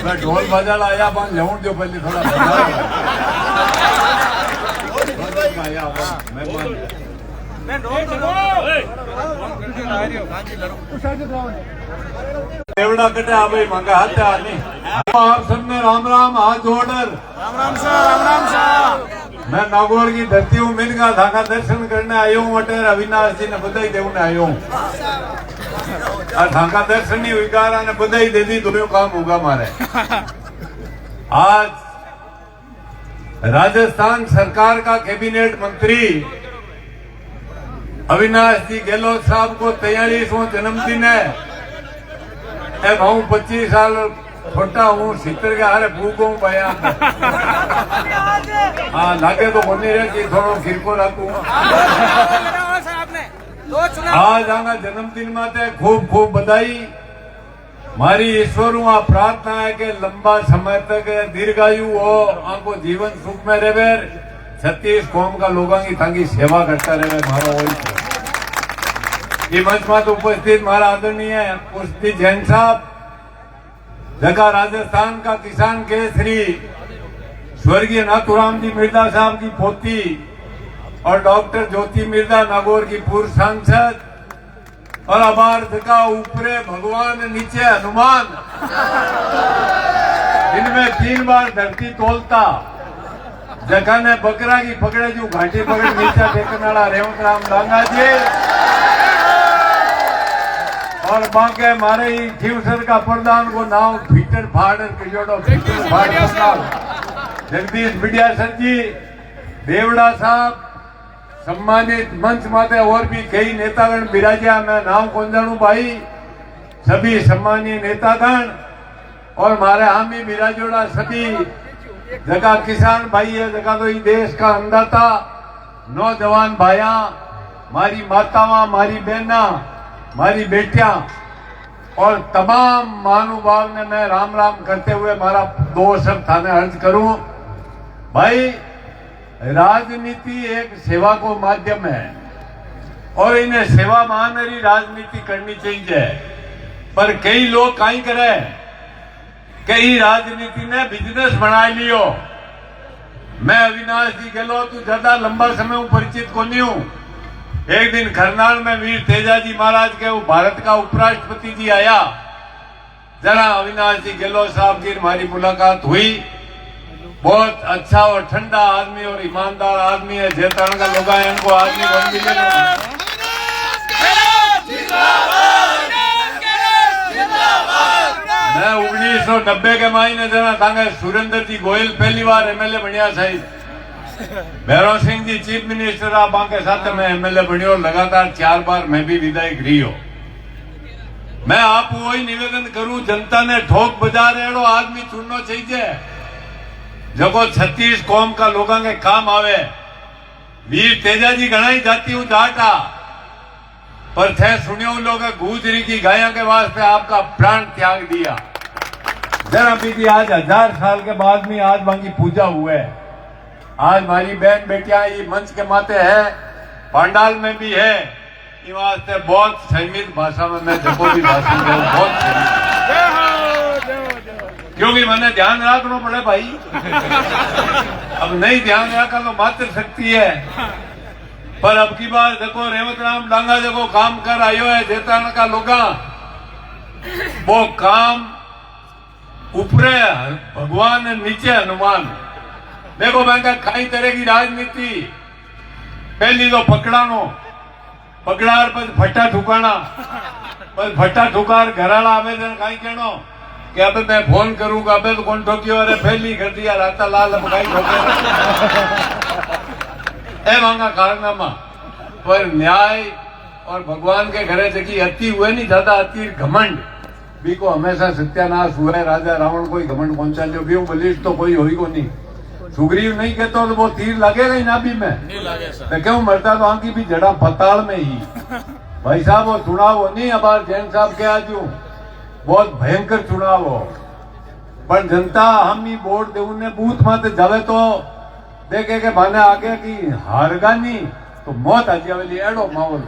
मैं ढोल बजाला आया पण जवण दो पहले थोड़ा आया मेहमान देवड़ा कटे आ भाई मांगा हाथ आने आप सबने राम राम हाथ जोड़कर राम राम शाह मैं नागौर की धरती हूँ मिलकर धागा दर्शन करने आयो हूँ अटेर अविनाश जी ने बधाई देने आयो हूँ और धागा दर्शन ही विकारा ने बधाई दे दी दोनों काम होगा हमारे आज राजस्थान सरकार का कैबिनेट मंत्री अविनाश जी गहलोत साहब को 43वां जन्मदिन है। मैं 25 साल छोटा हूँ 70 के हारे भूखो हूँ भैया हाँ लागे तो बोलने रहे कि थोड़ा खिरको रखू आज आना जन्मदिन माते खूब खूब बधाई मारी ईश्वर आ प्रार्थना है कि लंबा समय तक दीर्घायु हो आंको जीवन सुख में रहे 36 कौम का लोगों की ताकि सेवा करता रहे मारो वही मंच में उपस्थित मारा आदरणीय पुष्टि जैन साहब जगह राजस्थान का किसान केसरी स्वर्गीय नाथुराम जी मिर्जा साहब की पोती और डॉक्टर ज्योति मिर्जा नागौर की पूर्व सांसद और अबार जगह ऊपरे भगवान नीचे हनुमान इनमें 3 बार धरती तोलता जगह ने बकरा की पकड़े जो घाटी पकड़ नीचे देखने वाला रेवंत राम डांगा जी और बाके मारे ही खीवसर का प्रधान को नाम भीतर फाड़र के जोड़ो भीतर फाड़ जगदीश बिडिया सर जी देवड़ा साहब सम्मानित मंच माते और भी कई नेतागण विराजा मैं नाम कौन जानू भाई सभी सम्मानीय नेतागण और मारे हामी विराजोड़ा सभी जगह किसान भाई है जगह तो ये देश का अन्नदाता नौजवान भाइया मारी मातावा मारी बहना मारी बेटियां और तमाम महानुभाव ने मैं राम राम करते हुए मारा 2 शब्द थाने अर्ज करूं भाई राजनीति एक सेवा को माध्यम है और इन्हें सेवा मानरी राजनीति करनी चाहिए पर कई लोग काई करे कई राजनीति ने बिजनेस बना लियो मैं अविनाश जी गहलोत तू ज्यादा लंबा समय परिचित को नहीं हूं एक दिन करनाल में वीर तेजा जी महाराज के वो भारत का उपराष्ट्रपति जी आया जरा अविनाश जी गहलोत साहब की हमारी मुलाकात हुई बहुत अच्छा और ठंडा आदमी और ईमानदार आदमी है जेतरण का लोग हैं इनको आदमी बन मिले मैं 1990 के महीने जना तांगे सुरेंद्र जी गोयल पहली बार एमएलए बनिया साहिब भैरव सिंह जी चीफ मिनिस्टर आप के साथ में एमएलए बनियो लगातार 4 बार मैं भी विधायक रही हो मैं आप वही निवेदन करूं जनता ने ठोक बजा रेड़ो आदमी चुनना चाहिए जगो 36 कौम का लोगों के काम आवे वीर तेजा जी घना ही जाती हूं जाटा पर थे सुनियो लोग गुजरी की गायों के वास्ते आपका प्राण त्याग दिया जरा भी आज 1000 साल के बाद में आज वहां की पूजा हुए आज हमारी बहन बेटियां ये मंच के माते है पांडाल में भी है ये वास्ते बहुत संयमित भाषा में मैं जब भी भाषण दूं बहुत क्योंकि मैंने ध्यान रखना पड़े भाई अब नहीं ध्यान रखा तो मात्र शक्ति है पर अब की बार देखो रेवंत राम डांगा देखो काम कर आयो है जेताना का लोगा वो काम ऊपरे भगवान नीचे हनुमान देखो मैं कई तरह की राजनीति पहली तो पकड़ानो पकड़ार पर फट्टा ठुकाना पर फट्टा ठुकार घराला आवेदन कहीं कहनो कि अब मैं फोन करूंगा अब तो कौन ठोकियो अरे पहली कर दिया राता लाल बगाई ठोके ए मांगा कारनामा पर न्याय और भगवान के घरे जगी अति हुए नहीं ज्यादा अति घमंड भी को हमेशा सत्यानाश हुआ है राजा रावण कोई घमंड पहुंचा लियो भी बलिष्ठ तो कोई होई को नहीं सुग्रीव नहीं कहता तो वो तीर लगेगा ही नाभि में नहीं लगे सर मैं क्यों मरता तो आंकी भी जड़ा पताल में ही भाई साहब वो चुनाव हो नहीं अबार जैन साहब के आज बहुत भयंकर चुनाव हो पर जनता हम ही वोट दे उन्हें बूथ माते जावे तो देखे के माने आगे की हारगा नहीं तो मौत आ जावेली एडो माहौल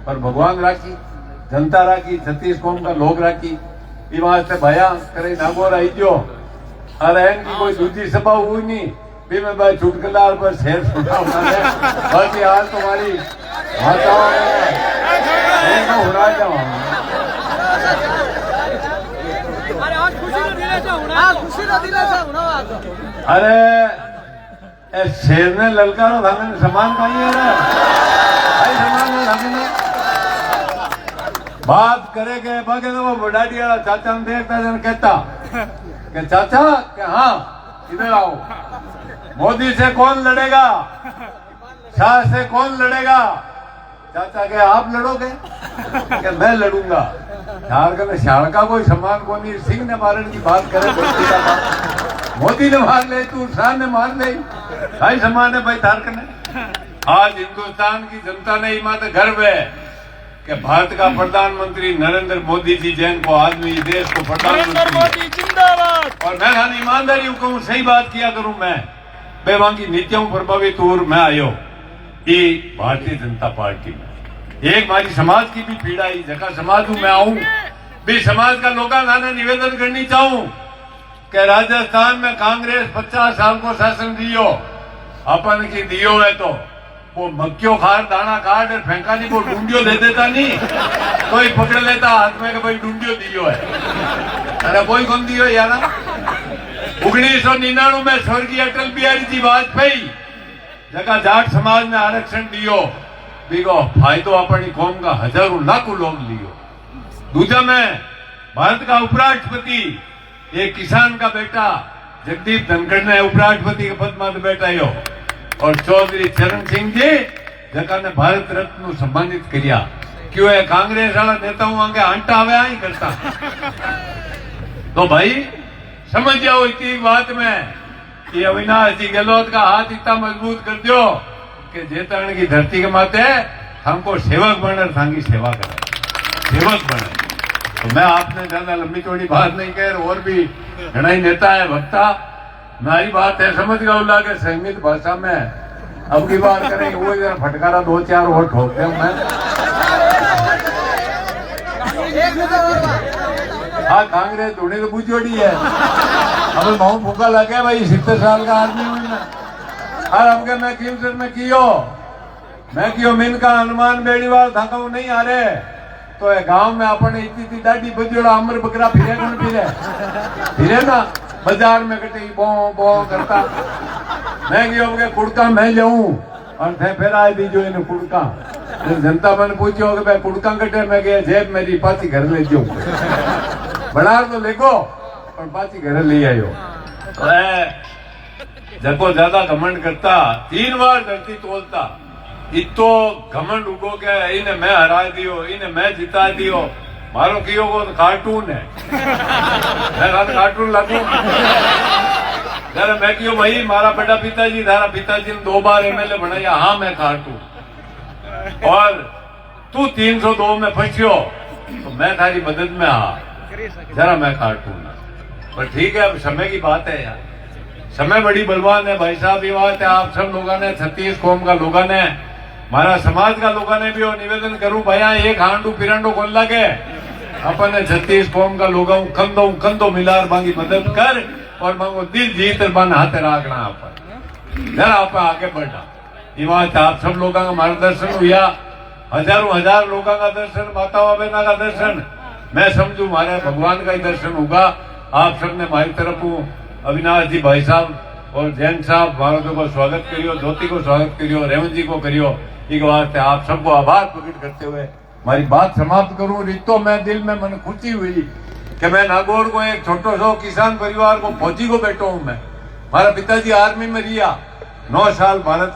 पर भगवान राखी जनता राखी 36 कौम का लोग राखी ये वास्ते भया करे नागौर आई जो अरे इनकी कोई दूसरी सभा हुई नहीं भी मैं भाई चुटकुलार पर शेर सुना बाकी आज तुम्हारी माताओं ने उड़ा जाऊँ अरे ए शेर ने ललकारो था मैंने सामान पाई है भाई सामान है बात करे के बाकी तो वो बुढ़ाड़ी वाला चाचा ने देखता जन कहता कि चाचा कि हाँ इधर आओ मोदी से कौन लड़ेगा शाह से कौन लड़ेगा चाचा के आप लड़ोगे कि मैं लड़ूंगा झारखंड शाह का कोई सम्मान को नहीं सिंह ने मारने की बात करे मोदी ने मार ले तू शाह ने मार ले भाई सम्मान है भाई झारखंड है आज हिंदुस्तान की जनता ने ही मात्र गर्व है कि भारत का प्रधानमंत्री नरेंद्र मोदी जी जैन को आदमी इस देश को प्रधानमंत्री जिंदाबाद। और मैं खाली ईमानदारी कहूँ सही बात किया करूँ मैं वहां की नीतियों प्रभावित और मैं आयो ये भारतीय जनता पार्टी में एक हमारी समाज की भी पीड़ा है जगह समाज मैं आऊं भी समाज का लोगों का निवेदन करनी चाहूं कि राजस्थान में कांग्रेस 50 साल को शासन दियो अपन की दियो है तो वो मक्कियों खार दाना काट और फेंका नहीं वो डूंडियो दे देता नहीं कोई पकड़ लेता हाथ में कि भाई डूंडियो दियो है अरे कोई कौन दियो यार 1999 में स्वर्गीय अटल बिहारी जी वाजपेयी जगह जाट समाज ने आरक्षण दियो बीगो फायदो अपनी कौम का हजारों लाखों लोग लियो दूजा में भारत का उपराष्ट्रपति एक किसान का बेटा जगदीप धनखड़ ने उपराष्ट्रपति के पद में बैठा हो और चौधरी चरण सिंह जी जगह ने भारत रत्न सम्मानित किया क्यों है कांग्रेस वाला नेताओं आगे आंटा आवे ही करता तो भाई समझ जाओ इतनी बात में कि अविनाश जी गहलोत का हाथ इतना मजबूत कर दो कि जेतरण की धरती के माथे हमको सेवक बनकर थांगी सेवा करे सेवक बने तो मैं आपने ज्यादा लंबी चौड़ी बात नहीं कह और भी घना ही नेता है वक्ता मेरी बात है समझ गया उल्ला के संगीत भाषा में अब की बात करेंगे वो जरा फटकारा 2-4 और ठोकते हूँ मैं हाँ कांग्रेस ढूंढे तो बुझोड़ी है अब महू फूका लगे भाई 70 साल का आदमी हूँ मैं और हमके मैं क्यों सर मैं कियो मीन का हनुमान बेड़ीवाल था नहीं आ रहे तो गांव में अपने इतनी दाढ़ी बजोड़ा अमर बकरा फिरे कौन फिरे ना बाजार में कटे बो बो करता मैं क्यों कुड़का मैं जाऊं और थे फिर आए दीजो इन कुड़का जनता मैंने पूछो कि भाई कुड़का कटे मैं गया जेब मेरी पाची घर ले जाऊं बना तो लेको और पाची घर ले आयो जको ज्यादा घमंड करता 3 बार धरती तोलता इतो घमंड उगो के इन्हें मैं हरा दियो इन्हें मैं जिता दियो मारो कियो को तो कार्टून है मैं कार्टून लगू मैं क्यों भाई मारा बेटा पिताजी धारा पिताजी ने 2 बार एमएलए बनाया हाँ मैं कार्टून और तू 302 में फंसियो तो मैं थारी मदद में आ जरा मैं कार्टून पर ठीक है अब समय की बात है यार समय बड़ी बलवान है भाई साहब ये बात है आप सब लोगों ने 36 कौम का लोगों ने हमारा समाज का लोगों ने भी और निवेदन करूं भैया एक हांडू पिरांडो खोल लगे अपन ने 36 कौम का लोगों कंधो मिलार मांगी मदद कर और मांगो दिल जीत बन हाथ राखना अपन जरा आप आगे बढ़ना ये बात आप सब लोगों का मार्गदर्शन हुआ हजार लोगों का दर्शन माता बहना का दर्शन मैं समझू हमारे भगवान का ही दर्शन होगा आप सबने हमारी तरफ अविनाश जी भाई साहब और जैन साहब भारत को स्वागत करियो ज्योति को स्वागत करियो रेवंत जी को करियो एक वास्ते आप सबको आभार प्रकट करते हुए हमारी बात समाप्त करूं रितो मैं दिल में मन खुशी हुई कि मैं नागौर को एक छोटो सो किसान परिवार को फौजी को बैठा हूं मैं हमारा पिताजी आर्मी में रिया 9 साल भारत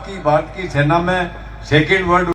की सेना में 2nd वर्ल्ड